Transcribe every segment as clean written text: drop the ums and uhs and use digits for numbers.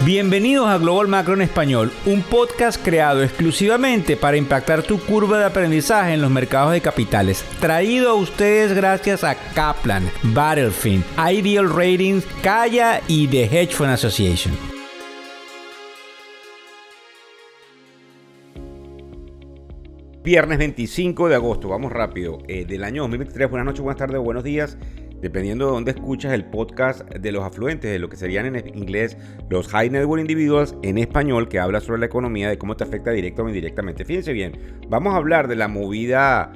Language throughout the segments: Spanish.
Bienvenidos a Global Macro en Español, un podcast creado exclusivamente para impactar tu curva de aprendizaje en los mercados de capitales. Traído a ustedes gracias a Kaplan, Battlefield, Ideal Ratings, Kaya y The Hedge Fund Association. Viernes 25 de agosto, vamos rápido, del año 2023. Buenas noches, buenas tardes, buenos días. Dependiendo de dónde escuchas el podcast de los afluentes, de lo que serían en inglés los High Net Worth Individuals, en español, que habla sobre la economía, de cómo te afecta directa o indirectamente. Fíjense bien, vamos a hablar de la movida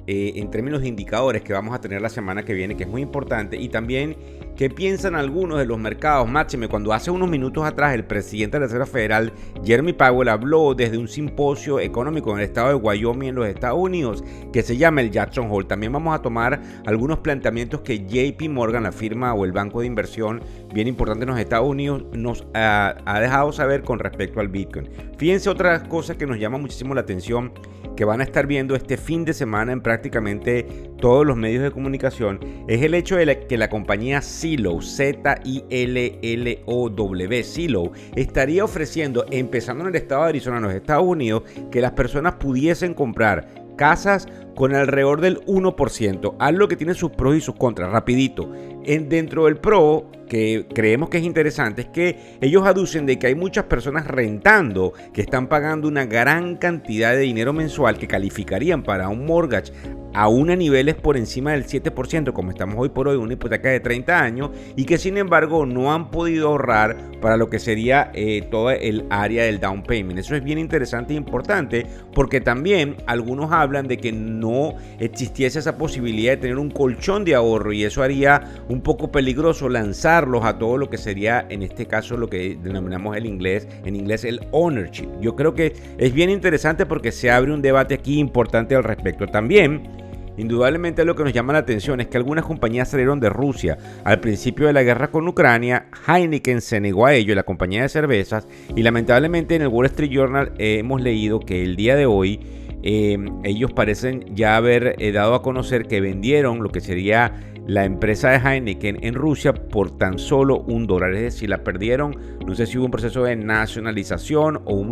en términos de indicadores que vamos a tener la semana que viene, que es muy importante, y también qué piensan algunos de los mercados. Máxime, cuando hace unos minutos atrás el presidente de la Reserva Federal, Jeremy Powell, habló desde un simposio económico en el estado de Wyoming, en los Estados Unidos, que se llama el Jackson Hole. También vamos a tomar algunos planteamientos que JP Morgan, la firma o el banco de inversión bien importante en los Estados Unidos, nos ha dejado saber con respecto al Bitcoin. Fíjense otras cosas que nos llaman muchísimo la atención, que van a estar viendo este fin de semana en prácticamente todos los medios de comunicación, es el hecho de que la compañía Zillow, Z-I-L-L-O-W, Zillow, estaría ofreciendo, empezando en el estado de Arizona, en los Estados Unidos, que las personas pudiesen comprar casas con alrededor del 1%, algo que tiene sus pros y sus contras. Rapidito, dentro del pro, que creemos que es interesante, es que ellos aducen de que hay muchas personas rentando que están pagando una gran cantidad de dinero mensual que calificarían para un mortgage a niveles por encima del 7%, como estamos hoy por hoy, una hipoteca de 30 años, y que sin embargo no han podido ahorrar para lo que sería toda el área del down payment. Eso es bien interesante e importante, porque también algunos hablan de que no existiese esa posibilidad de tener un colchón de ahorro, y eso haría un poco peligroso lanzarlos a todo lo que sería, en este caso, lo que denominamos en inglés el ownership. Yo creo que es bien interesante porque se abre un debate aquí importante al respecto. También, indudablemente, lo que nos llama la atención es que algunas compañías salieron de Rusia al principio de la guerra con Ucrania. Heineken se negó a ello, la compañía de cervezas, y lamentablemente en el Wall Street Journal hemos leído que el día de hoy ellos parecen ya haber dado a conocer que vendieron lo que sería la empresa de Heineken en Rusia por tan solo $1. Es decir, la perdieron. No sé si hubo un proceso de nacionalización o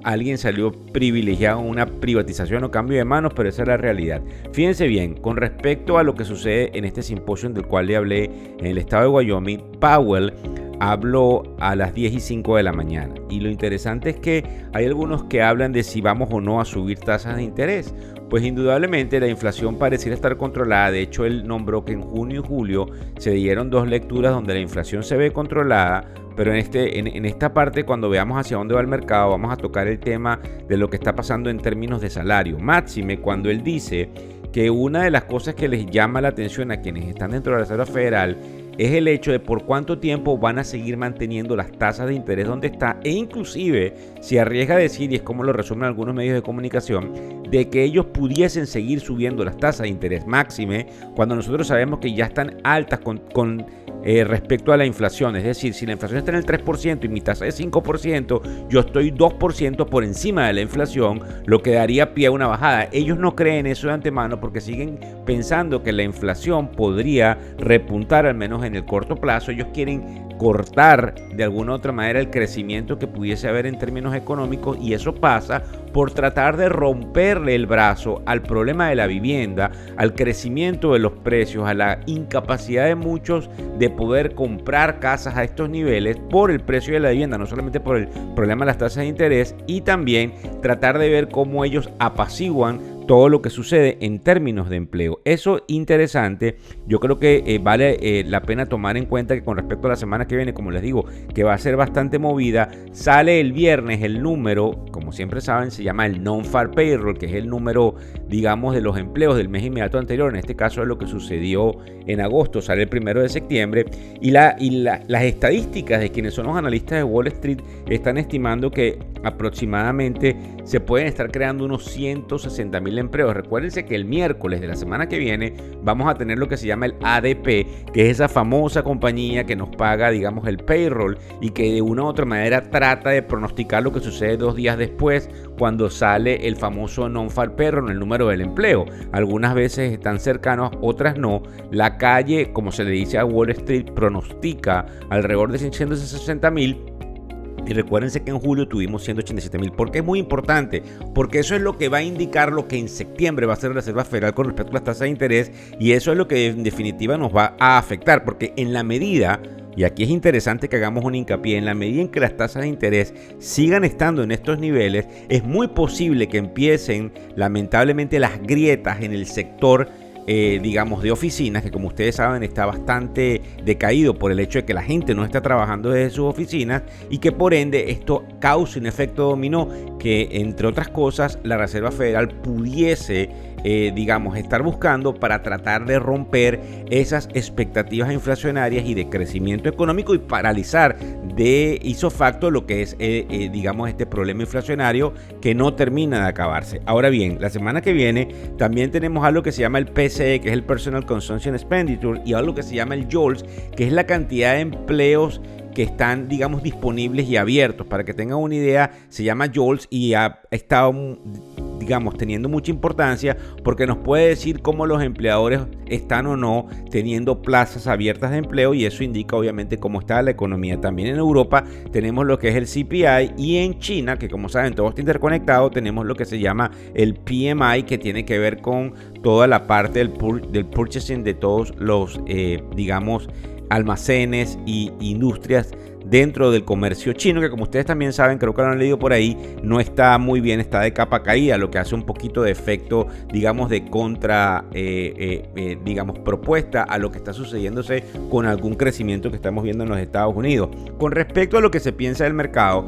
alguien salió privilegiado en una privatización o cambio de manos, pero esa es la realidad. Fíjense bien, con respecto a lo que sucede en este simposio del cual le hablé en el estado de Wyoming, Powell habló a las 10:05 de la mañana. Y lo interesante es que hay algunos que hablan de si vamos o no a subir tasas de interés. Pues indudablemente la inflación pareciera estar controlada. De hecho, él nombró que en junio y julio se dieron 2 lecturas donde la inflación se ve controlada. Pero en esta parte, cuando veamos hacia dónde va el mercado, vamos a tocar el tema de lo que está pasando en términos de salario. Máxime, cuando él dice que una de las cosas que les llama la atención a quienes están dentro de la Reserva Federal es el hecho de por cuánto tiempo van a seguir manteniendo las tasas de interés donde está, e inclusive se arriesga a decir, y es como lo resumen algunos medios de comunicación, de que ellos pudiesen seguir subiendo las tasas de interés. Máxime cuando nosotros sabemos que ya están altas con respecto a la inflación. Es decir, si la inflación está en el 3% y mi tasa es 5%, yo estoy 2% por encima de la inflación, lo que daría pie a una bajada. Ellos no creen eso de antemano porque siguen pensando que la inflación podría repuntar, al menos en el corto plazo. Ellos quieren cortar de alguna u otra manera el crecimiento que pudiese haber en términos económicos, y eso pasa por tratar de romperle el brazo al problema de la vivienda, al crecimiento de los precios, a la incapacidad de muchos de poder comprar casas a estos niveles por el precio de la vivienda, no solamente por el problema de las tasas de interés, y también tratar de ver cómo ellos apaciguan todo lo que sucede en términos de empleo. Eso interesante. Yo creo que vale la pena tomar en cuenta que con respecto a la semana que viene, como les digo, que va a ser bastante movida, sale el viernes el número, como siempre saben, se llama el Non-Farm Payroll, que es el número, digamos, de los empleos del mes inmediato anterior. En este caso es lo que sucedió en agosto, sale el 1 de septiembre, y las estadísticas de quienes son los analistas de Wall Street están estimando que aproximadamente se pueden estar creando unos 160,000 empleos. Recuérdense que el miércoles de la semana que viene vamos a tener lo que se llama el ADP, que es esa famosa compañía que nos paga, digamos, el payroll, y que de una u otra manera trata de pronosticar lo que sucede 2 días después, cuando sale el famoso non-farm payroll, el número del empleo. Algunas veces están cercanos, otras no. La calle, como se le dice a Wall Street, pronostica alrededor de 160,000. Y recuérdense que en julio tuvimos 187.000. ¿Por qué es muy importante? Porque eso es lo que va a indicar lo que en septiembre va a hacer la Reserva Federal con respecto a las tasas de interés, y eso es lo que en definitiva nos va a afectar, porque en la medida, y aquí es interesante que hagamos un hincapié, en la medida en que las tasas de interés sigan estando en estos niveles, es muy posible que empiecen lamentablemente las grietas en el sector digamos, de oficinas, que como ustedes saben está bastante decaído por el hecho de que la gente no está trabajando desde sus oficinas, y que por ende esto causa un efecto dominó que, entre otras cosas, la Reserva Federal pudiese digamos, estar buscando para tratar de romper esas expectativas inflacionarias y de crecimiento económico y paralizar de ipso facto lo que es, digamos, este problema inflacionario que no termina de acabarse. Ahora bien, la semana que viene también tenemos algo que se llama el PCE, que es el Personal Consumption Expenditure, y algo que se llama el JOLTS, que es la cantidad de empleos que están, digamos, disponibles y abiertos. Para que tengan una idea, se llama JOLTS y ha estado, digamos, teniendo mucha importancia porque nos puede decir cómo los empleadores están o no teniendo plazas abiertas de empleo, y eso indica obviamente cómo está la economía. También en Europa tenemos lo que es el CPI, y en China, que como saben todo está interconectado, tenemos lo que se llama el PMI, que tiene que ver con toda la parte del purchasing de todos los, digamos, almacenes y industrias dentro del comercio chino, que como ustedes también saben, creo que lo han leído por ahí, no está muy bien, está de capa caída, lo que hace un poquito de efecto, digamos, de contra, digamos, propuesta a lo que está sucediéndose con algún crecimiento que estamos viendo en los Estados Unidos. Con respecto a lo que se piensa del mercado,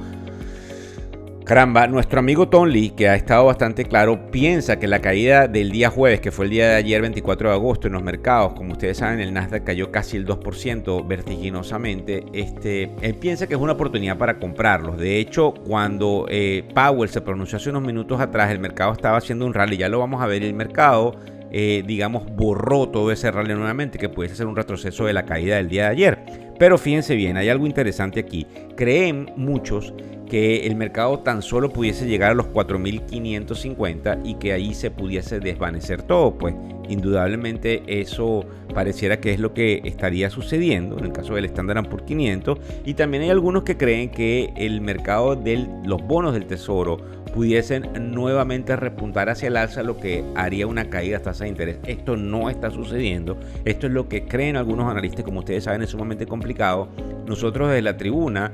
caramba, nuestro amigo Tom Lee, que ha estado bastante claro, piensa que la caída del día jueves, que fue el día de ayer 24 de agosto en los mercados, como ustedes saben, el Nasdaq cayó casi el 2% vertiginosamente, él piensa que es una oportunidad para comprarlos. De hecho, cuando Powell se pronunció hace unos minutos atrás, el mercado estaba haciendo un rally, ya lo vamos a ver, el mercado digamos, borró todo ese rally nuevamente, que pudiese ser un retroceso de la caída del día de ayer. Pero fíjense bien, hay algo interesante aquí. Creen muchos que el mercado tan solo pudiese llegar a los 4.550 y que ahí se pudiese desvanecer todo. Pues indudablemente eso pareciera que es lo que estaría sucediendo en el caso del Standard & Poor's 500, y también hay algunos que creen que el mercado de los bonos del tesoro pudiesen nuevamente repuntar hacia el alza, lo que haría una caída de tasa de interés. Esto no está sucediendo, esto es lo que creen algunos analistas. Como ustedes saben, es sumamente complicado. Nosotros desde la tribuna,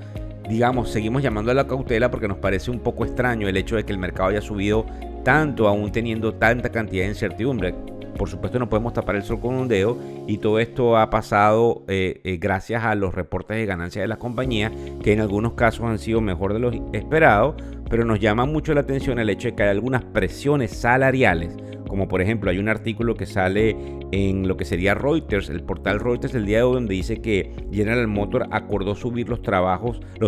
digamos, seguimos llamando a la cautela porque nos parece un poco extraño el hecho de que el mercado haya subido tanto aún teniendo tanta cantidad de incertidumbre. Por supuesto no podemos tapar el sol con un dedo, y todo esto ha pasado gracias a los reportes de ganancias de las compañías, que en algunos casos han sido mejor de lo esperado, pero nos llama mucho la atención el hecho de que hay algunas presiones salariales, como por ejemplo hay un artículo que sale en lo que sería Reuters, el portal Reuters el día de hoy, donde dice que General Motors acordó subir los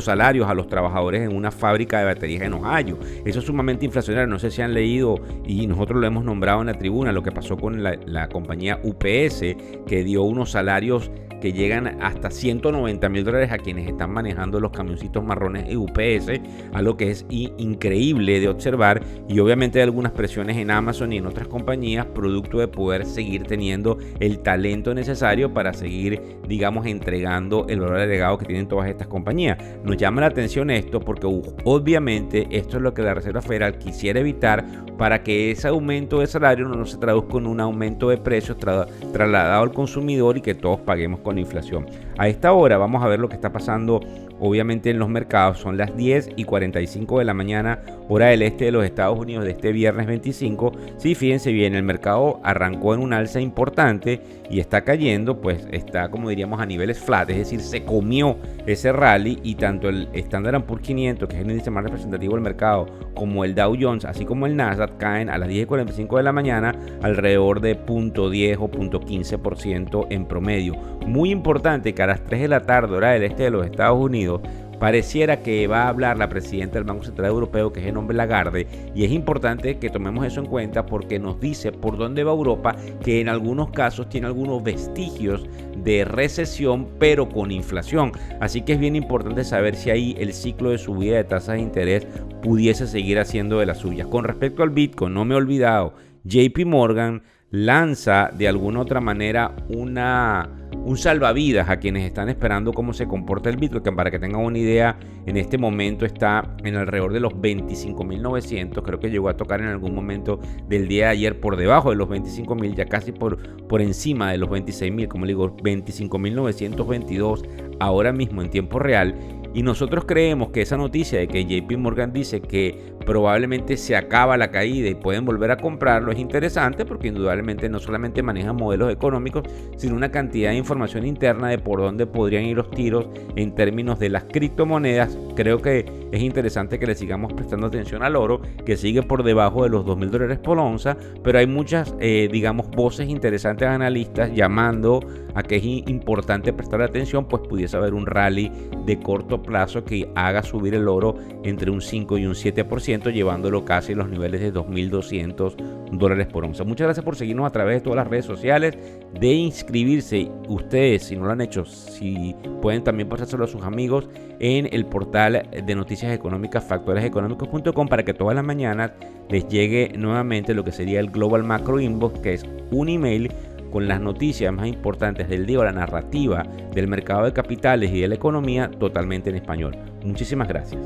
salarios a los trabajadores en una fábrica de baterías en Ohio. Eso es sumamente inflacionario. No sé si han leído, y nosotros lo hemos nombrado en la tribuna, lo que pasó con la compañía UPS, que dio unos salarios que llegan hasta $190,000 a quienes están manejando los camioncitos marrones de UPS, algo que es increíble de observar, y obviamente hay algunas presiones en Amazon y en otras compañías, producto de poder seguir teniendo el talento necesario para seguir, digamos, entregando el valor agregado que tienen todas estas compañías. Nos llama la atención esto porque obviamente esto es lo que la Reserva Federal quisiera evitar, para que ese aumento de salario no se traduzca en un aumento de precios trasladado al consumidor y que todos paguemos con la inflación. A esta hora vamos a ver lo que está pasando obviamente en los mercados. Son las 10:45 de la mañana, hora del este de los Estados Unidos, de este viernes 25. Sí, fíjense bien, el mercado arrancó en un alza importante y está cayendo, pues está, como diríamos, a niveles flat, es decir, se comió ese rally, y tanto el Standard & Poor's 500, que es el índice más representativo del mercado, como el Dow Jones, así como el Nasdaq, caen a las 10:45 de la mañana alrededor de 0.10 o 0.15% en promedio. Muy importante que a las 3 de la tarde, hora del este de los Estados Unidos, pareciera que va a hablar la presidenta del Banco Central Europeo, que es Jean Lagarde, y es importante que tomemos eso en cuenta porque nos dice por dónde va Europa, que en algunos casos tiene algunos vestigios de recesión, pero con inflación. Así que es bien importante saber si ahí el ciclo de subida de tasas de interés pudiese seguir haciendo de las suyas. Con respecto al Bitcoin, no me he olvidado, JP Morgan lanza de alguna otra manera un salvavidas a quienes están esperando cómo se comporta el Bitcoin. Para que tengan una idea, en este momento está en alrededor de los 25.900. Creo que llegó a tocar en algún momento del día de ayer por debajo de los 25.000, ya casi por encima de los 26.000, como le digo, 25.922 ahora mismo en tiempo real. Y nosotros creemos que esa noticia de que JP Morgan dice que probablemente se acaba la caída y pueden volver a comprarlo es interesante, porque indudablemente no solamente manejan modelos económicos, sino una cantidad de información interna de por dónde podrían ir los tiros en términos de las criptomonedas. Creo que es interesante que le sigamos prestando atención al oro, que sigue por debajo de los $2.000 por onza, pero hay muchas, voces interesantes de analistas llamando a que es importante prestar atención, pues pudiese haber un rally de corto plazo que haga subir el oro entre un 5 y un 7%, llevándolo casi a los niveles de $2.200 por onza. Muchas gracias por seguirnos a través de todas las redes sociales, de inscribirse ustedes si no lo han hecho, si pueden también pasárselo a sus amigos en el portal de noticias económicas factoreseconómicos.com, para que todas las mañanas les llegue nuevamente lo que sería el Global Macro Inbox, que es un email con las noticias más importantes del día o la narrativa del mercado de capitales y de la economía totalmente en español. Muchísimas gracias.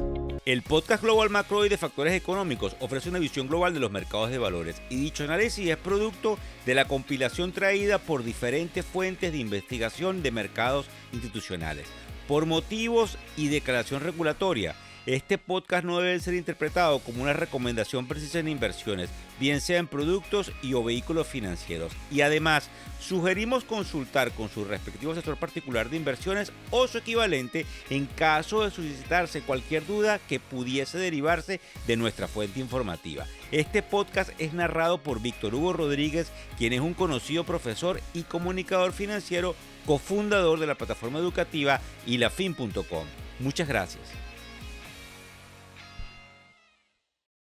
El podcast Global Macro y de Factores Económicos ofrece una visión global de los mercados de valores, y dicho análisis es producto de la compilación traída por diferentes fuentes de investigación de mercados institucionales. Por motivos y declaración regulatoria, este podcast no debe ser interpretado como una recomendación precisa en inversiones, bien sea en productos y o vehículos financieros. Y además, sugerimos consultar con su respectivo asesor particular de inversiones o su equivalente en caso de suscitarse cualquier duda que pudiese derivarse de nuestra fuente informativa. Este podcast es narrado por Víctor Hugo Rodríguez, quien es un conocido profesor y comunicador financiero, cofundador de la plataforma educativa ilafin.com. Muchas gracias.